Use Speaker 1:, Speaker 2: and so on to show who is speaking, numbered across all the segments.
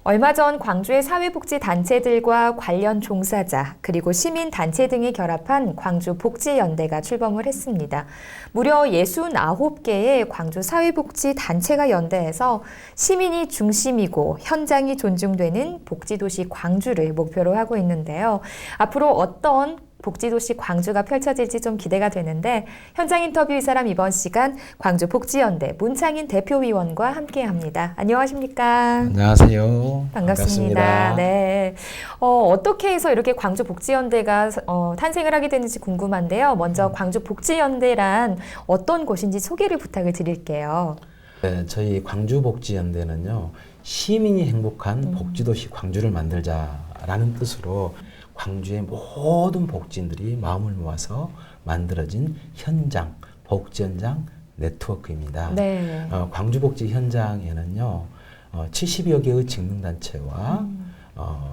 Speaker 1: 얼마 전 광주의 사회복지단체들과 관련 종사자 그리고 시민단체 등이 결합한 광주복지연대가 출범을 했습니다. 무려 69개의 광주 사회복지단체가 연대해서 시민이 중심이고 현장이 존중되는 복지도시 광주를 목표로 하고 있는데요. 앞으로 어떤 복지도시 광주가 펼쳐질지 좀 기대가 되는데 현장 인터뷰 이 사람 이번 시간 광주복지연대 문창인 대표위원과 함께합니다. 안녕하십니까?
Speaker 2: 안녕하세요.
Speaker 1: 반갑습니다. 네. 어떻게 해서 이렇게 광주복지연대가 탄생을 하게 됐는지 궁금한데요. 먼저 광주복지연대란 어떤 곳인지 소개를 부탁을 드릴게요.
Speaker 2: 네, 저희 광주복지연대는요, 시민이 행복한 복지도시 광주를 만들자라는 뜻으로 광주의 모든 복지인들이 마음을 모아서 만들어진 현장, 복지 현장 네트워크입니다.
Speaker 1: 네.
Speaker 2: 광주복지 현장에는요, 70여 개의 직능단체와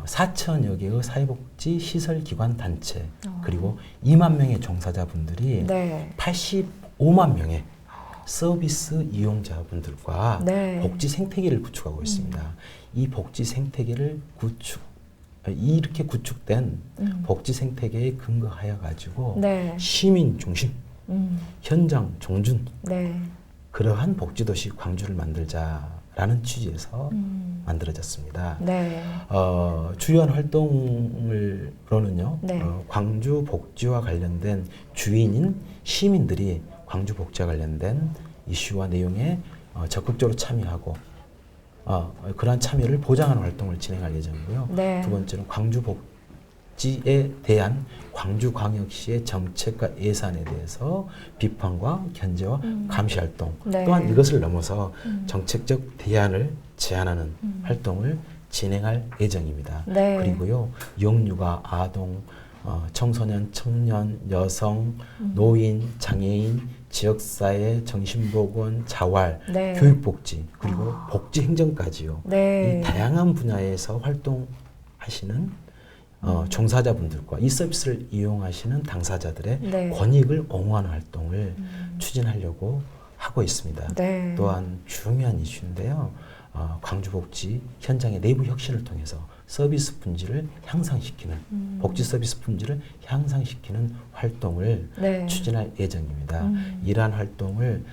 Speaker 2: 4천여 개의 사회복지 시설기관 단체, 그리고 2만 명의 종사자분들이
Speaker 1: 네.
Speaker 2: 85만 명의 서비스 이용자분들과
Speaker 1: 네.
Speaker 2: 복지 생태계를 구축하고 있습니다. 이 복지 생태계를 이렇게 구축된 복지 생태계에 근거하여 가지고
Speaker 1: 네.
Speaker 2: 시민 중심, 현장 종준,
Speaker 1: 네.
Speaker 2: 그러한 복지도시 광주를 만들자라는 취지에서 만들어졌습니다.
Speaker 1: 네.
Speaker 2: 주요한 활동으로는요,
Speaker 1: 네.
Speaker 2: 광주 복지와 관련된 주인인 시민들이 광주 복지와 관련된 이슈와 내용에 적극적으로 참여하고 그러한 참여를 보장하는 활동을 진행할 예정이고요.
Speaker 1: 네.
Speaker 2: 두 번째는 광주 복지에 대한 광주광역시의 정책과 예산에 대해서 비판과 견제와 감시 활동,
Speaker 1: 네.
Speaker 2: 또한 이것을 넘어서 정책적 대안을 제안하는 활동을 진행할 예정입니다.
Speaker 1: 네.
Speaker 2: 그리고요, 영유아, 아동, 청소년, 청년, 여성, 노인, 장애인, 지역사회, 정신보건, 자활,
Speaker 1: 네.
Speaker 2: 교육복지, 그리고 복지행정까지요.
Speaker 1: 네.
Speaker 2: 이 다양한 분야에서 활동하시는 종사자분들과 이 서비스를 이용하시는 당사자들의
Speaker 1: 네.
Speaker 2: 권익을 옹호하는 활동을 추진하려고 하고 있습니다.
Speaker 1: 네.
Speaker 2: 또한 중요한 이슈인데요. 광주복지 현장의 내부 혁신을 통해서 서비스 품질을 향상시키는 복지 서비스 품질을 향상시키는 활동을
Speaker 1: 네.
Speaker 2: 추진할 예정입니다. 이러한 활동을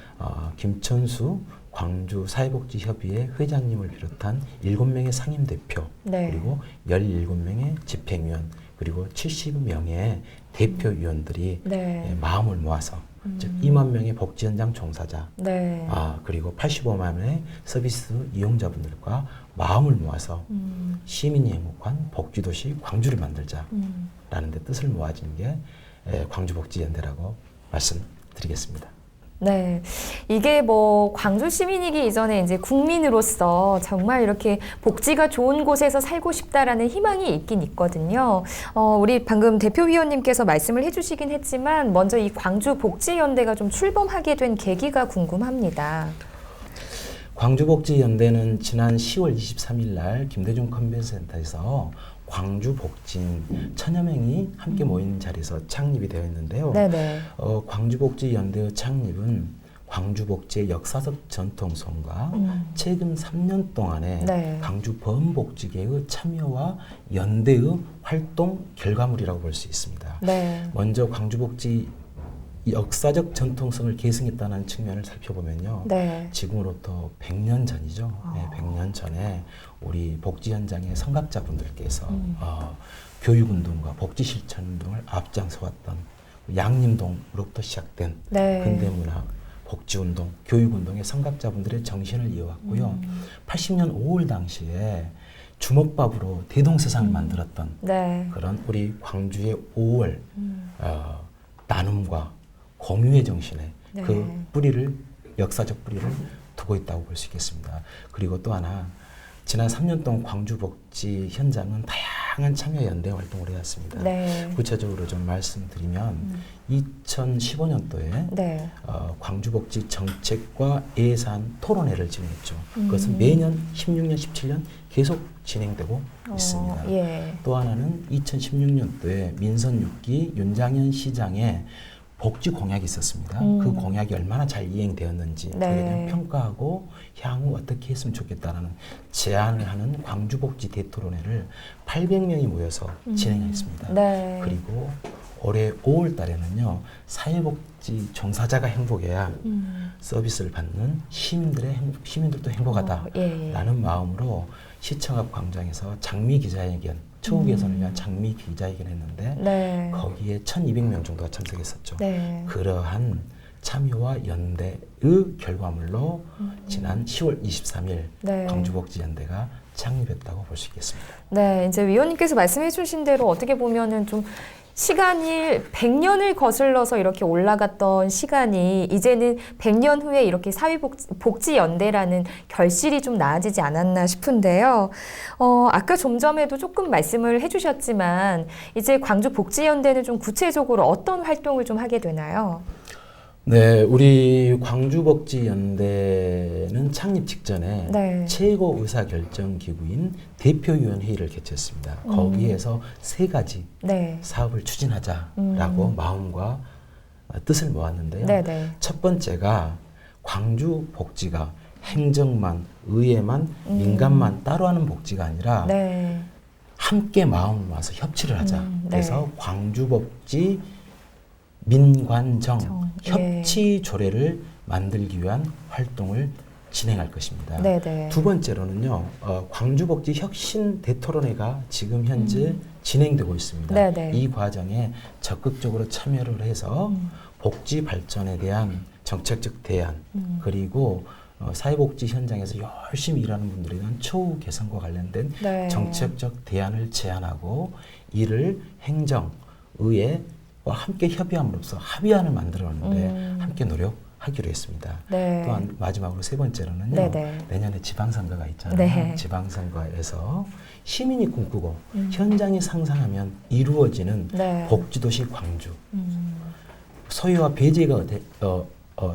Speaker 2: 김천수 광주 사회복지협의회 회장님을 비롯한 7명의 상임대표,
Speaker 1: 네.
Speaker 2: 그리고 17명의 집행위원, 그리고 70명의 대표위원들이
Speaker 1: 네.
Speaker 2: 마음을 모아서 즉 2만 명의 복지 현장 종사자,
Speaker 1: 네.
Speaker 2: 그리고 85만 명의 서비스 이용자분들과 마음을 모아서 시민이 행복한 복지도시 광주를 만들자라는 데 뜻을 모아진 게 광주복지연대라고 말씀드리겠습니다.
Speaker 1: 네. 이게 뭐 광주 시민이기 이전에 이제 국민으로서 정말 이렇게 복지가 좋은 곳에서 살고 싶다라는 희망이 있긴 있거든요. 우리 방금 대표위원님께서 말씀을 해주시긴 했지만 먼저 이 광주 복지연대가 좀 출범하게 된 계기가 궁금합니다.
Speaker 2: 광주복지연대는 지난 10월 23일 날 김대중 컨벤션센터에서 광주 복지인 1000여 명이 함께 모인 자리에서 창립이 되어 있는데요.
Speaker 1: 네네.
Speaker 2: 광주복지연대의 창립은 광주복지의 역사적 전통성과 최근 3년 동안의
Speaker 1: 네.
Speaker 2: 광주 범복지계의 참여와 연대의 활동 결과물이라고 볼 수 있습니다.
Speaker 1: 네.
Speaker 2: 먼저 광주복지 역사적 전통성을 계승했다는 측면을 살펴보면요.
Speaker 1: 네.
Speaker 2: 지금으로부터 100년 전이죠. 네, 100년 전에 우리 복지 현장의 선각자분들께서 교육운동과 복지실천운동을 앞장서왔던 양림동으로부터 시작된
Speaker 1: 네.
Speaker 2: 근대문화, 복지운동, 교육운동의 선각자분들의 정신을 이어왔고요. 80년 5월 당시에 주먹밥으로 대동세상을 만들었던
Speaker 1: 네.
Speaker 2: 그런 우리 광주의 5월 나눔과 공유의 정신에
Speaker 1: 네.
Speaker 2: 그 뿌리를, 역사적 뿌리를 두고 있다고 볼 수 있겠습니다. 그리고 또 하나, 지난 3년 동안 광주복지 현장은 다양한 참여 연대 활동을 해왔습니다.
Speaker 1: 네.
Speaker 2: 구체적으로 좀 말씀드리면 2015년도에
Speaker 1: 네.
Speaker 2: 광주복지 정책과 예산 토론회를 진행했죠. 그것은 매년 16년, 17년 계속 진행되고 있습니다.
Speaker 1: 예.
Speaker 2: 또 하나는 2016년도에 민선 6기 윤장현 시장의 복지 공약이 있었습니다. 그 공약이 얼마나 잘 이행되었는지
Speaker 1: 네.
Speaker 2: 거기에 대한 평가하고 향후 어떻게 했으면 좋겠다라는 제안을 하는 광주복지 대토론회를 800명이 모여서 진행했습니다.
Speaker 1: 네.
Speaker 2: 그리고 올해 5월 달에는요, 사회복지 종사자가 행복해야 서비스를 받는 시민들도 행복하다라는
Speaker 1: 예.
Speaker 2: 마음으로 시청 앞 광장에서 장미 기자회견, 처우 개선을 위한 장미 기자회견을 했는데
Speaker 1: 네.
Speaker 2: 거기에 1,200명 정도가 참석했었죠.
Speaker 1: 네.
Speaker 2: 그러한 참여와 연대의 결과물로 지난 10월 23일
Speaker 1: 네.
Speaker 2: 광주복지연대가 창립했다고 볼 수 있겠습니다.
Speaker 1: 네, 이제 위원님께서 말씀해 주신 대로 어떻게 보면은 좀 시간이 100년을 거슬러서 이렇게 올라갔던 시간이 이제는 100년 후에 이렇게 사회복지연대라는 결실이 좀 나아지지 않았나 싶은데요. 아까 좀 전에도 조금 말씀을 해주셨지만 이제 광주복지연대는 좀 구체적으로 어떤 활동을 좀 하게 되나요?
Speaker 2: 네, 우리 광주복지연대는 창립 직전에
Speaker 1: 네.
Speaker 2: 최고 의사결정기구인 대표위원회의를 개최했습니다. 거기에서 3가지
Speaker 1: 네.
Speaker 2: 사업을 추진하자라고 마음과 뜻을 모았는데요.
Speaker 1: 네네.
Speaker 2: 첫 번째가 광주복지가 행정만, 의회만, 민간만 따로 하는 복지가 아니라
Speaker 1: 네.
Speaker 2: 함께 마음을 모아서 협치를 하자.
Speaker 1: 네.
Speaker 2: 그래서 광주복지 민관정
Speaker 1: 예.
Speaker 2: 협치 조례를 만들기 위한 활동을 진행할 것입니다.
Speaker 1: 네네.
Speaker 2: 두 번째로는요, 광주복지 혁신 대토론회가 지금 현재 진행되고 있습니다.
Speaker 1: 네네.
Speaker 2: 이 과정에 적극적으로 참여를 해서 복지 발전에 대한 정책적 대안 그리고 사회복지 현장에서 열심히 일하는 분들에 대한 처우 개선과 관련된
Speaker 1: 네.
Speaker 2: 정책적 대안을 제안하고 이를 행정, 의회 함께 협의함으로써 합의안을 만들어내는데 함께 노력하기로 했습니다.
Speaker 1: 네.
Speaker 2: 또한 마지막으로 세 번째로는요.
Speaker 1: 네네.
Speaker 2: 내년에 지방선거가 있잖아요.
Speaker 1: 네.
Speaker 2: 지방선거에서 시민이 꿈꾸고 현장이 상상하면 이루어지는
Speaker 1: 네.
Speaker 2: 복지도시 광주. 소외와 배제가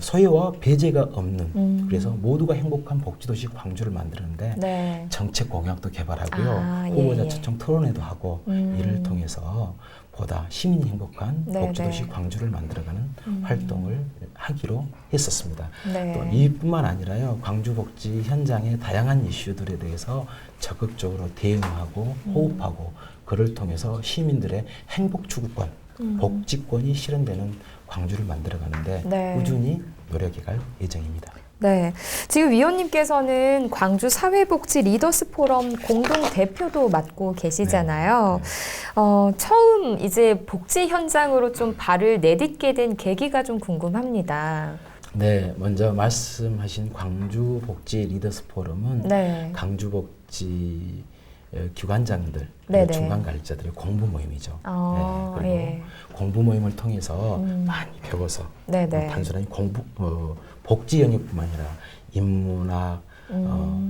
Speaker 2: 소외와 배제가 없는 그래서 모두가 행복한 복지도시 광주를 만드는데
Speaker 1: 네.
Speaker 2: 정책 공약도 개발하고요.
Speaker 1: 예,
Speaker 2: 후보자
Speaker 1: 예.
Speaker 2: 초청 토론회도 하고 이를 통해서 보다 시민이 행복한
Speaker 1: 네,
Speaker 2: 복지도시
Speaker 1: 네.
Speaker 2: 광주를 만들어가는 활동을 하기로 했었습니다.
Speaker 1: 네.
Speaker 2: 또 이뿐만 아니라요. 광주복지 현장의 다양한 이슈들에 대해서 적극적으로 대응하고 호흡하고 그를 통해서 시민들의 행복 추구권, 복지권이 실현되는 광주를 만들어가는데
Speaker 1: 네.
Speaker 2: 꾸준히 노력해갈 예정입니다.
Speaker 1: 네, 지금 위원님께서는 광주 사회복지 리더스 포럼 공동 대표도 맡고 계시잖아요.
Speaker 2: 네.
Speaker 1: 처음 이제 복지 현장으로 좀 발을 내딛게 된 계기가 좀 궁금합니다.
Speaker 2: 네, 먼저 말씀하신 광주복지 리더스 포럼은
Speaker 1: 네.
Speaker 2: 광주복지 기관장들,
Speaker 1: 네네.
Speaker 2: 중간관리자들의 공부 모임이죠.
Speaker 1: 아,
Speaker 2: 그리고
Speaker 1: 예.
Speaker 2: 공부 모임을 통해서 많이 배워서
Speaker 1: 네네.
Speaker 2: 단순한 복지 영역뿐만 아니라 인문학,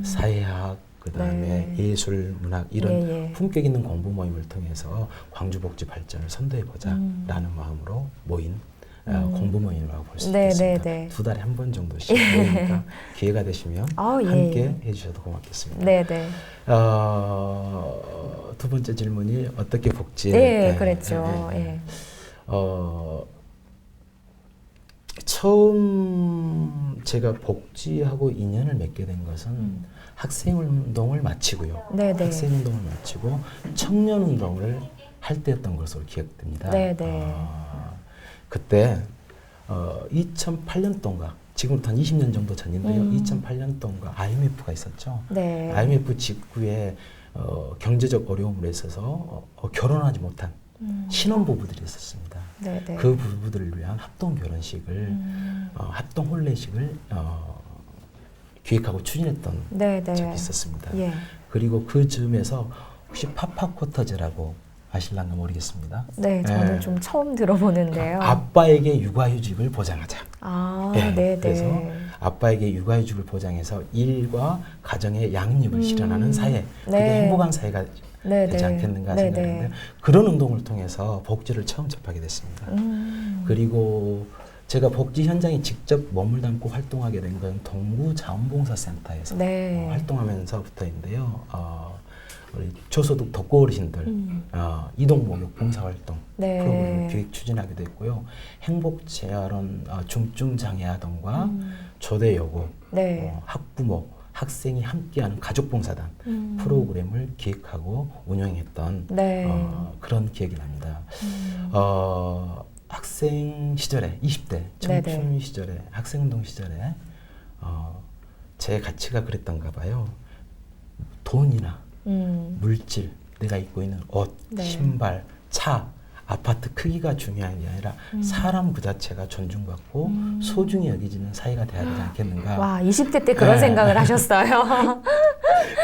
Speaker 2: 사회학, 그다음에
Speaker 1: 네.
Speaker 2: 예술, 문학 이런
Speaker 1: 예, 예.
Speaker 2: 품격 있는 공부 모임을 통해서 광주복지 발전을 선도해보자라는 마음으로 모인 공부 모임이라고 볼 수
Speaker 1: 네,
Speaker 2: 있겠습니다.
Speaker 1: 네, 네.
Speaker 2: 2달에 한 번 정도씩 모이니까 기회가 되시면
Speaker 1: 아, 예.
Speaker 2: 함께 해주셔도 고맙겠습니다.
Speaker 1: 네네.
Speaker 2: 두 번째 질문이 어떻게 복지에
Speaker 1: 네, 그랬죠. 예.
Speaker 2: 처음 제가 복지하고 인연을 맺게 된 것은 학생운동을 마치고요.
Speaker 1: 네네.
Speaker 2: 학생운동을 마치고 청년운동을 할 때였던 것으로 기억됩니다.
Speaker 1: 네네.
Speaker 2: 그때 2008년도인가 지금부터 한 20년 정도 전인데요. 2008년도인가 IMF가 있었죠.
Speaker 1: 네.
Speaker 2: IMF 직후에 경제적 어려움으로 있어서 결혼하지 못한 신혼부부들이 있었습니다.
Speaker 1: 네네.
Speaker 2: 그 부부들을 위한 합동 결혼식을 합동 혼례식을 기획하고 추진했던
Speaker 1: 네네.
Speaker 2: 적이 있었습니다.
Speaker 1: 예.
Speaker 2: 그리고 그 즈음에서 혹시 파파쿼터제라고 아실란가 모르겠습니다.
Speaker 1: 네, 저는
Speaker 2: 예.
Speaker 1: 좀 처음 들어보는데요.
Speaker 2: 아빠에게 육아휴직을 보장하자.
Speaker 1: 아,
Speaker 2: 예,
Speaker 1: 네네.
Speaker 2: 그래서 아빠에게 육아휴직을 보장해서 일과 가정의 양립을 실현하는 사회, 그게
Speaker 1: 네.
Speaker 2: 행복한 사회가
Speaker 1: 네네.
Speaker 2: 되지 않겠는가
Speaker 1: 네네.
Speaker 2: 생각하는데 그런 운동을 통해서 복지를 처음 접하게 됐습니다. 그리고 제가 복지 현장에 직접 몸을 담고 활동하게 된 건 동구 자원봉사센터에서
Speaker 1: 네.
Speaker 2: 활동하면서부터인데요. 우리 저소득 독거 어르신들 이동 목욕 봉사활동
Speaker 1: 네.
Speaker 2: 프로그램을 기획 추진하기도 했고요. 행복재활원 중증 장애 아동과 조대 여고
Speaker 1: 네.
Speaker 2: 학부모 학생이 함께하는 가족봉사단 프로그램을 기획하고 운영했던
Speaker 1: 네.
Speaker 2: 그런 기억이 납니다. 학생 시절에 20대 청춘
Speaker 1: 네네.
Speaker 2: 시절에 학생운동 시절에 제 가치가 그랬던가 봐요. 돈이나 물질, 내가 입고 있는 옷,
Speaker 1: 네.
Speaker 2: 신발, 차, 아파트 크기가 중요한 게 아니라 사람 그 자체가 존중받고 소중히 여기지는 사회가 돼야 되지 않겠는가.
Speaker 1: 와, 20대 때 그런
Speaker 2: 네.
Speaker 1: 생각을 하셨어요.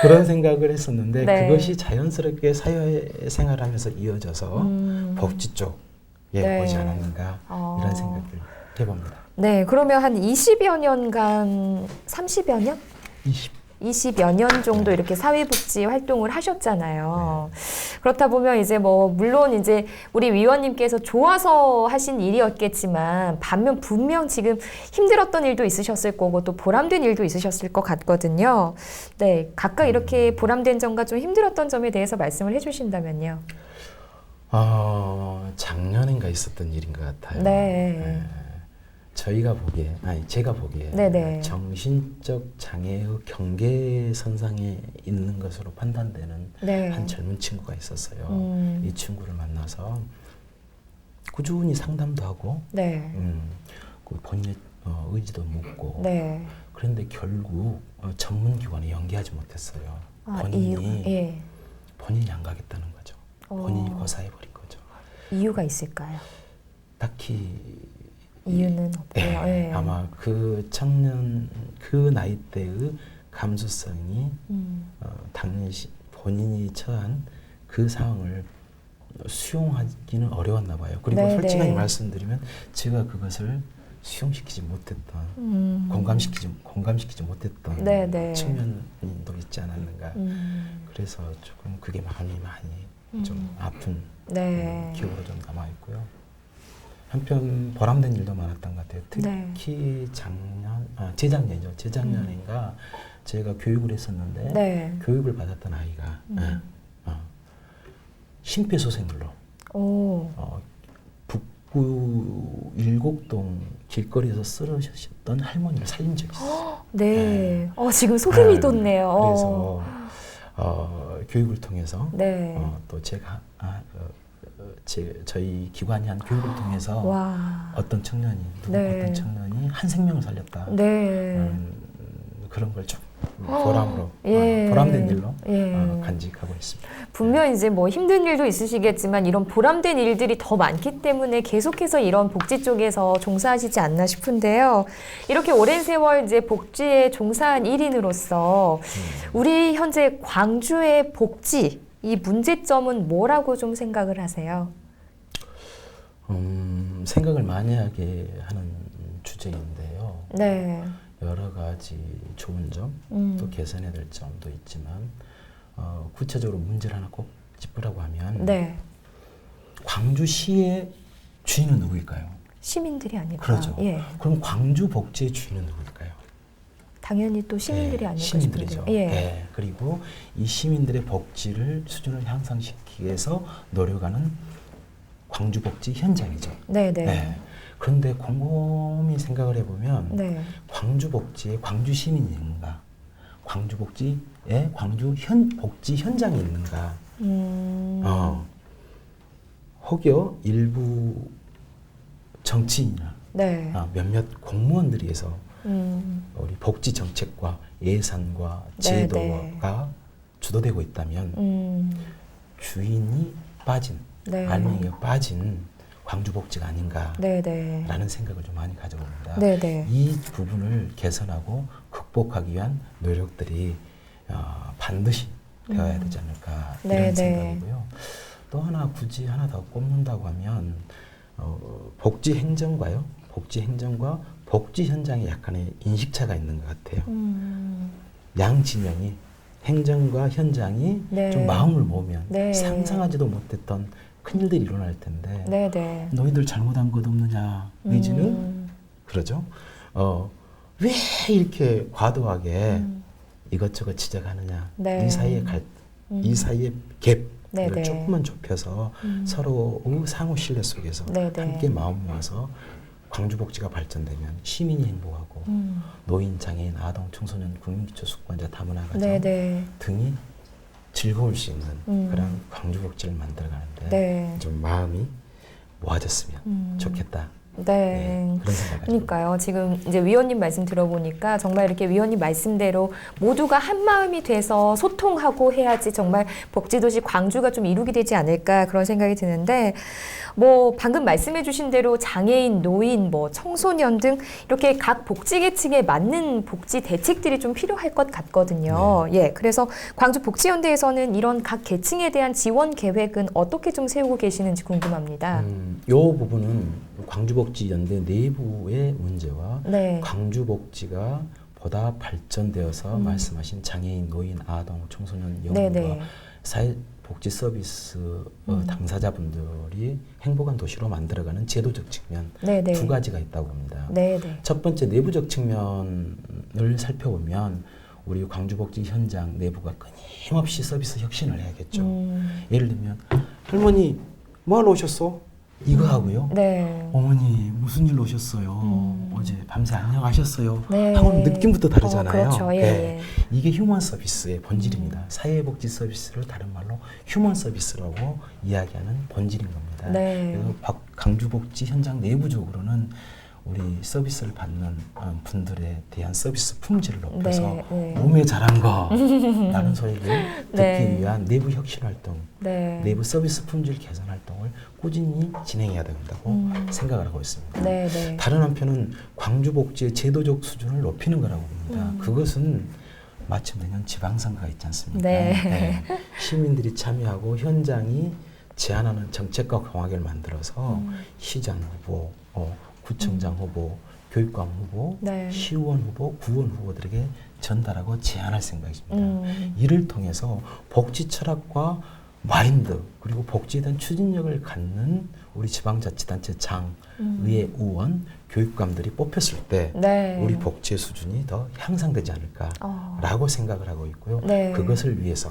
Speaker 2: 그런 생각을 했었는데
Speaker 1: 네.
Speaker 2: 그것이 자연스럽게 사회생활하면서 이어져서 복지 쪽에
Speaker 1: 네.
Speaker 2: 오지 않았는가 이런 생각을 해봅니다.
Speaker 1: 네, 그러면 한 20여 년간, 30여 년? 20여 년 정도 이렇게 사회복지 활동을 하셨잖아요. 그렇다 보면 이제 뭐 물론 이제 우리 위원님께서 좋아서 하신 일이었겠지만 반면 분명 지금 힘들었던 일도 있으셨을 거고 또 보람된 일도 있으셨을 것 같거든요. 네, 각각 이렇게 보람된 점과 좀 힘들었던 점에 대해서 말씀을 해주신다면요.
Speaker 2: 작년인가 있었던 일인 것 같아요.
Speaker 1: 네.
Speaker 2: 제가 보기에
Speaker 1: 네네.
Speaker 2: 정신적 장애의 경계선상에 있는 것으로 판단되는
Speaker 1: 네.
Speaker 2: 한 젊은 친구가 있었어요. 이 친구를 만나서 꾸준히 상담도 하고
Speaker 1: 네.
Speaker 2: 그 본인의 의지도 묻고
Speaker 1: 네.
Speaker 2: 그런데 결국 전문기관에 연계하지 못했어요. 본인이
Speaker 1: 예.
Speaker 2: 본인이 안 가겠다는 거죠. 본인이 고사해버린 거죠.
Speaker 1: 이유가 있을까요?
Speaker 2: 딱히
Speaker 1: 이유는 없고요. 예.
Speaker 2: 아마 그 청년 그 나이대의 감수성이 당시 본인이 처한 그 상황을 수용하기는 어려웠나 봐요. 그리고
Speaker 1: 네네.
Speaker 2: 솔직하게 말씀드리면 제가 그것을 수용시키지 못했던 공감시키지 못했던
Speaker 1: 네네.
Speaker 2: 측면도 있지 않았는가. 그래서 조금 그게 많이 좀 아픈
Speaker 1: 네.
Speaker 2: 기억으로 좀 남아있고요. 한편 보람된 일도 많았던 것 같아요. 특히 재작년이죠. 재작년인가 제가 교육을 했었는데
Speaker 1: 네.
Speaker 2: 교육을 받았던 아이가 심폐소생술로 북구 일곡동 길거리에서 쓰러졌던 할머니를 살린 적이 있어요.
Speaker 1: 네. 지금 소름이
Speaker 2: 네.
Speaker 1: 돋네요.
Speaker 2: 그래서 교육을 통해서
Speaker 1: 네.
Speaker 2: 또 제가 저희 기관이 한 교육을 통해서
Speaker 1: 와.
Speaker 2: 어떤 청년이
Speaker 1: 네.
Speaker 2: 어떤 청년이 한 생명을 살렸다.
Speaker 1: 네.
Speaker 2: 그런 걸 좀 보람으로
Speaker 1: 예.
Speaker 2: 보람된 일로
Speaker 1: 예.
Speaker 2: 간직하고 있습니다.
Speaker 1: 분명 이제 뭐 힘든 일도 있으시겠지만 이런 보람된 일들이 더 많기 때문에 계속해서 이런 복지 쪽에서 종사하시지 않나 싶은데요. 이렇게 오랜 세월 이제 복지에 종사한 1인으로서 우리 현재 광주의 복지 이 문제점은 뭐라고 좀 생각을 하세요?
Speaker 2: 생각을 많이 하게 하는 주제인데요.
Speaker 1: 네.
Speaker 2: 여러 가지 좋은 점, 또 개선해야 될 점도 있지만 구체적으로 문제를 하나 꼭 짚으라고 하면
Speaker 1: 네.
Speaker 2: 광주시의 주인은 누구일까요?
Speaker 1: 시민들이 아닐까?
Speaker 2: 그렇죠.
Speaker 1: 예.
Speaker 2: 그럼 광주 복지의 주인은 누구일까요?
Speaker 1: 당연히 또 시민들이 아닐까
Speaker 2: 시민들이죠.
Speaker 1: 싶은데요. 예.
Speaker 2: 네. 그리고 이 시민들의 복지를 수준을 향상시키기 위해서 노력하는 광주 복지 현장이죠.
Speaker 1: 네네.
Speaker 2: 네. 그런데 곰곰이 생각을 해보면
Speaker 1: 네.
Speaker 2: 광주 복지에 광주 시민이 있는가, 광주 복지에 복지 현장이 있는가, 혹여 일부 정치인이나
Speaker 1: 네.
Speaker 2: 몇몇 공무원들이 해서 우리 복지 정책과 예산과 제도가
Speaker 1: 네.
Speaker 2: 주도되고 있다면 주인이 빠진
Speaker 1: 네.
Speaker 2: 알맹이가 빠진 광주 복지가 아닌가라는
Speaker 1: 네네.
Speaker 2: 생각을 좀 많이 가져봅니다.
Speaker 1: 네네.
Speaker 2: 이 부분을 개선하고 극복하기 위한 노력들이 반드시 되어야 되지 않을까 이런
Speaker 1: 네네.
Speaker 2: 생각이고요. 또 굳이 하나 더 꼽는다고 하면 복지 행정과요. 복지 행정과 복지 현장에 약간의 인식차가 있는 것 같아요. 양 진영이 행정과 현장이
Speaker 1: 네.
Speaker 2: 좀 마음을 모으면
Speaker 1: 네.
Speaker 2: 상상하지도 못했던 큰일들이 일어날 텐데
Speaker 1: 네네.
Speaker 2: 너희들 잘못한 것 없느냐 내지는 그러죠. 왜 이렇게 과도하게 이것저것 지적하느냐
Speaker 1: 네.
Speaker 2: 이 사이에 이 사이의 갭을
Speaker 1: 네네.
Speaker 2: 조금만 좁혀서 서로의 상호 신뢰 속에서
Speaker 1: 네네.
Speaker 2: 함께 마음 모아서 광주복지가 발전되면 시민이 행복하고 노인, 장애인, 아동, 청소년, 국민기초 숙반자, 다문화 가정
Speaker 1: 네네.
Speaker 2: 등이 즐거울 수 있는 그런 광주복지를 만들어가는데
Speaker 1: 네.
Speaker 2: 좀 마음이 모아졌으면 좋겠다.
Speaker 1: 네.
Speaker 2: 그런 생각을
Speaker 1: 그러니까요. 지금 이제 위원님 말씀 들어보니까 정말 이렇게 위원님 말씀대로 모두가 한 마음이 돼서 소통하고 해야지 정말 복지도시 광주가 좀 이루게 되지 않을까 그런 생각이 드는데 뭐 방금 말씀해 주신 대로 장애인, 노인, 뭐 청소년 등 이렇게 각 복지 계층에 맞는 복지 대책들이 좀 필요할 것 같거든요. 예. 그래서 광주 복지연대에서는 이런 각 계층에 대한 지원 계획은 어떻게 좀 세우고 계시는지 궁금합니다.
Speaker 2: 이 부분은 광주복지연대 내부의 문제와
Speaker 1: 네.
Speaker 2: 광주복지가 보다 발전되어서 말씀하신 장애인, 노인, 아동, 청소년,
Speaker 1: 네네.
Speaker 2: 영유아 사회복지 서비스 당사자분들이 행복한 도시로 만들어가는 제도적 측면
Speaker 1: 네네.
Speaker 2: 두 가지가 있다고 봅니다.
Speaker 1: 네네.
Speaker 2: 첫 번째 내부적 측면을 살펴보면 우리 광주복지 현장 내부가 끊임없이 서비스 혁신을 해야겠죠. 예를 들면 할머니 뭐하러 오셨어? 이거 하고요.
Speaker 1: 네.
Speaker 2: 어머니 무슨 일로 오셨어요? 어제 밤새 안녕하셨어요?
Speaker 1: 네.
Speaker 2: 하고는 느낌부터 다르잖아요.
Speaker 1: 그렇죠. 예, 예.
Speaker 2: 이게 휴먼 서비스의 본질입니다. 사회복지 서비스를 다른 말로 휴먼 서비스라고 이야기하는 본질인 겁니다.
Speaker 1: 네.
Speaker 2: 그리고 광주복지 현장 내부적으로는 우리 서비스를 받는 분들에 대한 서비스 품질을 높여서
Speaker 1: 네, 네.
Speaker 2: 몸에 잘한 거 라는 소리를 듣기
Speaker 1: 네.
Speaker 2: 위한 내부 혁신 활동,
Speaker 1: 네.
Speaker 2: 내부 서비스 품질 개선 활동을 꾸준히 진행해야 된다고 생각을 하고 있습니다.
Speaker 1: 네, 네.
Speaker 2: 다른 한편은 광주복지의 제도적 수준을 높이는 거라고 봅니다. 그것은 마침 내년 지방선거가 있지 않습니까?
Speaker 1: 네.
Speaker 2: 시민들이 참여하고 현장이 제안하는 정책과 공약을 만들어서 시장 후보, 구청장 후보, 교육감 후보,
Speaker 1: 네.
Speaker 2: 시의원 후보, 구원 후보들에게 전달하고 제안할 생각입니다. 이를 통해서 복지 철학과 마인드 그리고 복지에 대한 추진력을 갖는 우리 지방자치단체 장, 의회 의원, 교육감들이 뽑혔을 때
Speaker 1: 네.
Speaker 2: 우리 복지의 수준이 더 향상되지 않을까라고 생각을 하고 있고요.
Speaker 1: 네.
Speaker 2: 그것을 위해서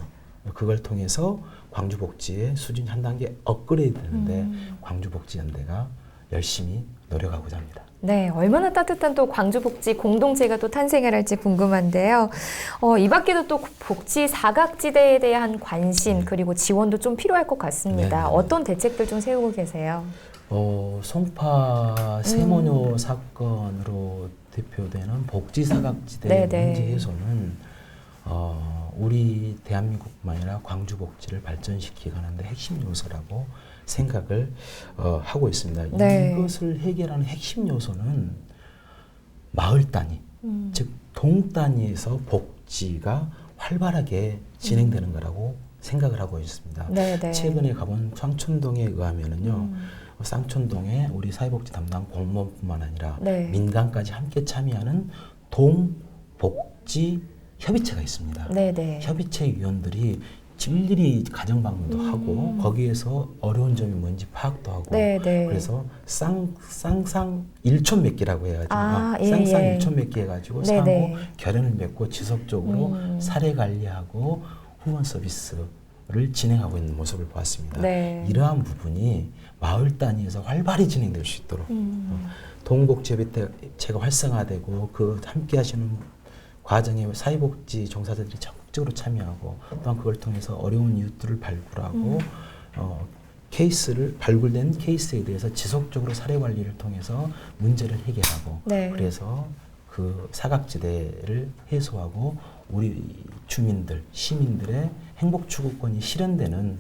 Speaker 2: 그걸 통해서 광주복지의 수준이 한 단계 업그레이드 되는데 광주복지연대가 열심히 노력하고자 합니다.
Speaker 1: 네, 얼마나 따뜻한 또 광주복지 공동체가 또 탄생을 할지 궁금한데요. 이 밖에도 또 복지 사각지대에 대한 관심 그리고 지원도 좀 필요할 것 같습니다.
Speaker 2: 네.
Speaker 1: 어떤 대책들 좀 세우고 계세요?
Speaker 2: 송파 세모녀 사건으로 대표되는 복지 사각지대
Speaker 1: 네네.
Speaker 2: 문제 해소는 우리 대한민국뿐만 아니라 광주복지를 발전시키는데 핵심 요소라고 생각을 하고 있습니다.
Speaker 1: 네.
Speaker 2: 이것을 해결하는 핵심 요소는 마을 단위, 즉 동 단위에서 복지가 활발하게 진행되는 거라고 생각을 하고 있습니다.
Speaker 1: 네네.
Speaker 2: 최근에 가본 쌍촌동에 의하면은요, 쌍촌동에 우리 사회복지 담당 공무원뿐만 아니라
Speaker 1: 네.
Speaker 2: 민간까지 함께 참여하는 동복지 협의체가 있습니다.
Speaker 1: 네네.
Speaker 2: 협의체 위원들이 일일이 가정 방문도 하고 거기에서 어려운 점이 뭔지 파악도 하고
Speaker 1: 네네.
Speaker 2: 그래서 쌍쌍 일촌 맺기라고 해가지고 쌍쌍
Speaker 1: 예.
Speaker 2: 일촌 맺기 해가지고
Speaker 1: 네네.
Speaker 2: 상호 결연을 맺고 지속적으로 사례 관리하고 후원 서비스를 진행하고 있는 모습을 보았습니다.
Speaker 1: 네.
Speaker 2: 이러한 마을 단위에서 활발히 진행될 수 있도록 동복지협의체가 활성화되고 그 함께 하시는 과정에 사회복지 종사자들이 적극적으로 참여하고 또한 그걸 통해서 어려운 이웃들을 발굴하고 발굴된 케이스에 대해서 지속적으로 사례 관리를 통해서 문제를 해결하고
Speaker 1: 네.
Speaker 2: 그래서 그 사각지대를 해소하고 우리 주민들, 시민들의 행복 추구권이 실현되는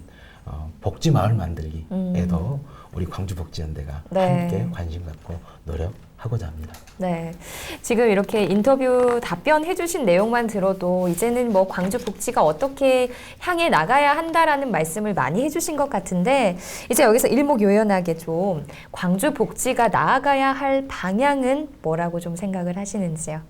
Speaker 2: 복지 마을 만들기에도 우리 광주복지연대가
Speaker 1: 네.
Speaker 2: 함께 관심 갖고 노력하고자 합니다.
Speaker 1: 네. 지금 이렇게 인터뷰 답변해 주신 내용만 들어도 이제는 뭐 광주 복지가 어떻게 향해 나가야 한다라는 말씀을 많이 해 주신 것 같은데 이제 여기서 일목요연하게 좀 광주 복지가 나아가야 할 방향은 뭐라고 좀 생각을 하시는지요?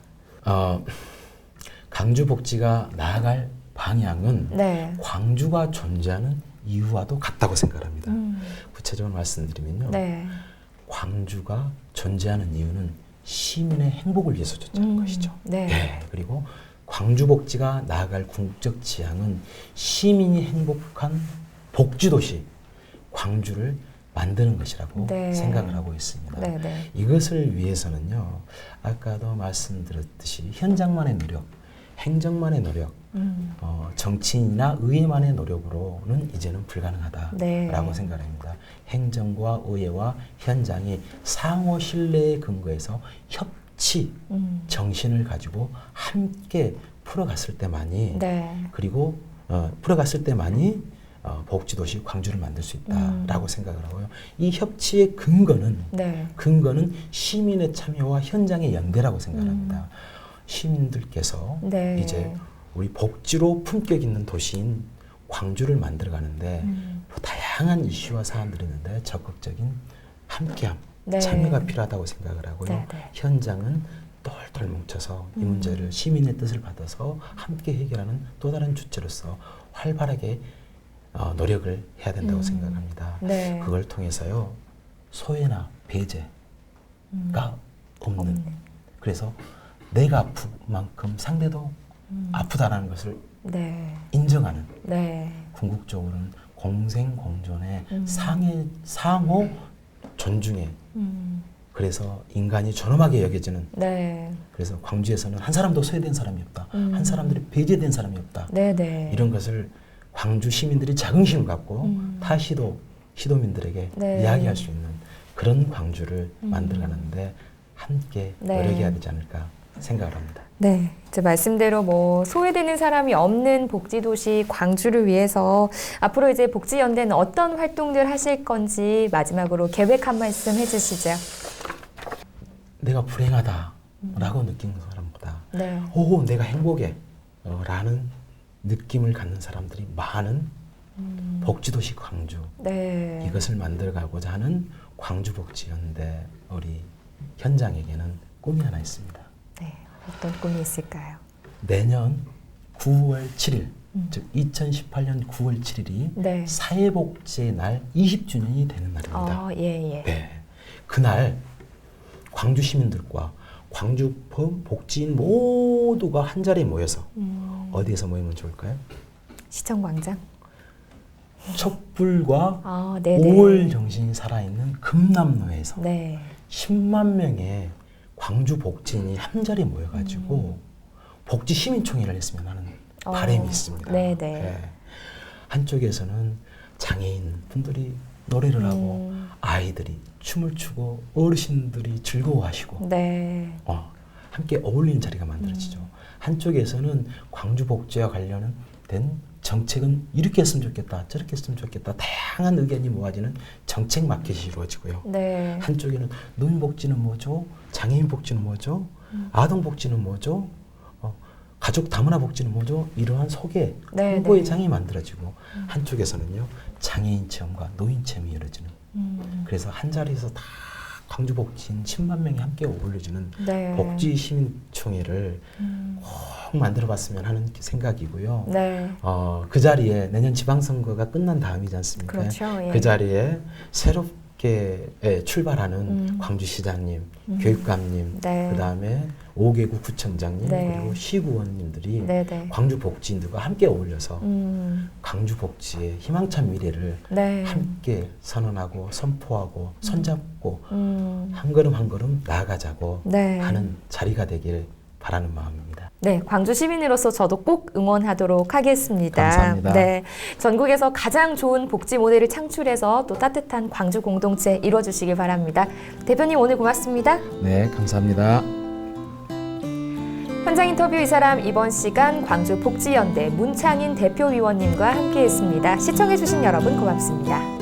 Speaker 2: 광주 복지가 나아갈 방향은
Speaker 1: 네.
Speaker 2: 광주가 존재하는 이유와도 같다고 생각합니다. 구체적으로 말씀드리면요.
Speaker 1: 네.
Speaker 2: 광주가 존재하는 이유는 시민의 행복을 위해서 존재하는 것이죠.
Speaker 1: 네.
Speaker 2: 네. 그리고 광주복지가 나아갈 궁극적 지향은 시민이 행복한 복지도시 광주를 만드는 것이라고
Speaker 1: 네.
Speaker 2: 생각을 하고 있습니다.
Speaker 1: 네, 네.
Speaker 2: 이것을 위해서는요, 아까도 말씀드렸듯이 현장만의 노력, 행정만의 노력, 정치인이나 의회만의 노력으로는 이제는 불가능하다라고
Speaker 1: 네.
Speaker 2: 생각합니다. 행정과 의회와 현장이 상호 신뢰에 근거해서 협치 정신을 가지고 함께 풀어갔을 때만이
Speaker 1: 네.
Speaker 2: 그리고 풀어갔을 때만이 복지도시 광주를 만들 수 있다라고 생각을 하고요. 이 협치의 근거는
Speaker 1: 네.
Speaker 2: 시민의 참여와 현장의 연대라고 생각합니다. 시민들께서
Speaker 1: 네.
Speaker 2: 이제 우리 복지로 품격 있는 도시인 광주를 만들어가는데 다양한 이슈와 사안들이 있는데 적극적인 함께함,
Speaker 1: 네.
Speaker 2: 참여가 필요하다고 생각을 하고요.
Speaker 1: 네, 네.
Speaker 2: 현장은 똘똘 뭉쳐서 이 문제를 시민의 뜻을 받아서 함께 해결하는 또 다른 주체로서 활발하게 노력을 해야 된다고 생각합니다.
Speaker 1: 네.
Speaker 2: 그걸 통해서요, 소외나 배제가 없는. 그래서 내가 아픈 만큼 상대도 아프다라는 것을
Speaker 1: 네.
Speaker 2: 인정하는,
Speaker 1: 네.
Speaker 2: 궁극적으로는 공생공존의 상호 존중의, 그래서 인간이 존엄하게 여겨지는,
Speaker 1: 네.
Speaker 2: 그래서 광주에서는 한 사람도 소외된 사람이 없다, 한 사람들이 배제된 사람이 없다,
Speaker 1: 네, 네.
Speaker 2: 이런 것을 광주 시민들이 자긍심을 갖고 타 시도민들에게
Speaker 1: 네.
Speaker 2: 이야기할 수 있는 그런 광주를 만들어가는데 함께
Speaker 1: 네.
Speaker 2: 노력해야 되지 않을까 생각을 합니다.
Speaker 1: 네, 이제 말씀대로 뭐 소외되는 사람이 없는 복지도시 광주를 위해서 앞으로 이제 복지연대는 어떤 활동들 하실 건지 마지막으로 계획 한 말씀 해주시죠.
Speaker 2: 내가 불행하다라고 느끼는 사람보다
Speaker 1: 네,
Speaker 2: 오, 내가 행복해 라는 느낌을 갖는 사람들이 많은 복지도시 광주,
Speaker 1: 네,
Speaker 2: 이것을 만들어가고자 하는 광주복지연대 우리 현장에게는 꿈이 하나 있습니다.
Speaker 1: 네, 어떤 꿈이 있을까요?
Speaker 2: 내년 9월 7일, 즉 2018년 9월 7일이
Speaker 1: 네.
Speaker 2: 사회복지의 날 20주년이 되는 날입니다.
Speaker 1: 예, 예.
Speaker 2: 네. 그날 광주 시민들과 광주 복지인 모두가 한 자리에 모여서 어디에서 모이면 좋을까요?
Speaker 1: 시청광장.
Speaker 2: 촛불과
Speaker 1: 네네.
Speaker 2: 5월 정신이 살아있는 금남로에서
Speaker 1: 네,
Speaker 2: 10만 명의 광주 복지인이 한 자리에 모여가지고 복지 시민총회를 했으면 하는 바람이 있습니다.
Speaker 1: 네네.
Speaker 2: 네. 한쪽에서는 장애인 분들이 노래를 하고 아이들이 춤을 추고 어르신들이 즐거워하시고
Speaker 1: 네,
Speaker 2: 함께 어울리는 자리가 만들어지죠. 한쪽에서는 광주 복지와 관련된 정책은 이렇게 했으면 좋겠다, 저렇게 했으면 좋겠다, 다양한 의견이 모아지는 정책 마켓이 이루어지고요.
Speaker 1: 네.
Speaker 2: 한쪽에는 노인 복지는 뭐죠? 장애인 복지는 뭐죠? 아동 복지는 뭐죠? 가족 다문화 복지는 뭐죠? 이러한 소개,
Speaker 1: 네,
Speaker 2: 홍보의
Speaker 1: 네.
Speaker 2: 장이 만들어지고 한쪽에서는요, 장애인 체험과 노인 체험이 이루어지는. 그래서 한 자리에서 다 광주 복지인 10만 명이 함께 어울려주는
Speaker 1: 네.
Speaker 2: 복지 시민총회를 꼭 만들어봤으면 하는 생각이고요.
Speaker 1: 네.
Speaker 2: 그 자리에 내년 지방선거가 끝난 다음이지 않습니까?
Speaker 1: 그렇죠. 예.
Speaker 2: 그 자리에 새롭게 출발하는 광주시장님, 교육감님,
Speaker 1: 네.
Speaker 2: 그 다음에 5개구 구청장님,
Speaker 1: 네.
Speaker 2: 그리고 시구원님들이
Speaker 1: 네네.
Speaker 2: 광주 복지인들과 함께 어울려서 광주 복지의 희망찬 미래를
Speaker 1: 네.
Speaker 2: 함께 선언하고 선포하고 손잡고 한 걸음 한 걸음 나아가자고
Speaker 1: 네.
Speaker 2: 하는 자리가 되길 바라는 마음입니다.
Speaker 1: 네, 광주 시민으로서 저도 꼭 응원하도록 하겠습니다.
Speaker 2: 감사합니다.
Speaker 1: 네, 전국에서 가장 좋은 복지 모델을 창출해서 또 따뜻한 광주 공동체 이뤄주시길 바랍니다. 대표님 오늘 고맙습니다.
Speaker 2: 네, 감사합니다.
Speaker 1: 현장 인터뷰 이 사람 이번 시간 광주 복지연대 문창인 대표위원님과 함께했습니다. 시청해주신 여러분 고맙습니다.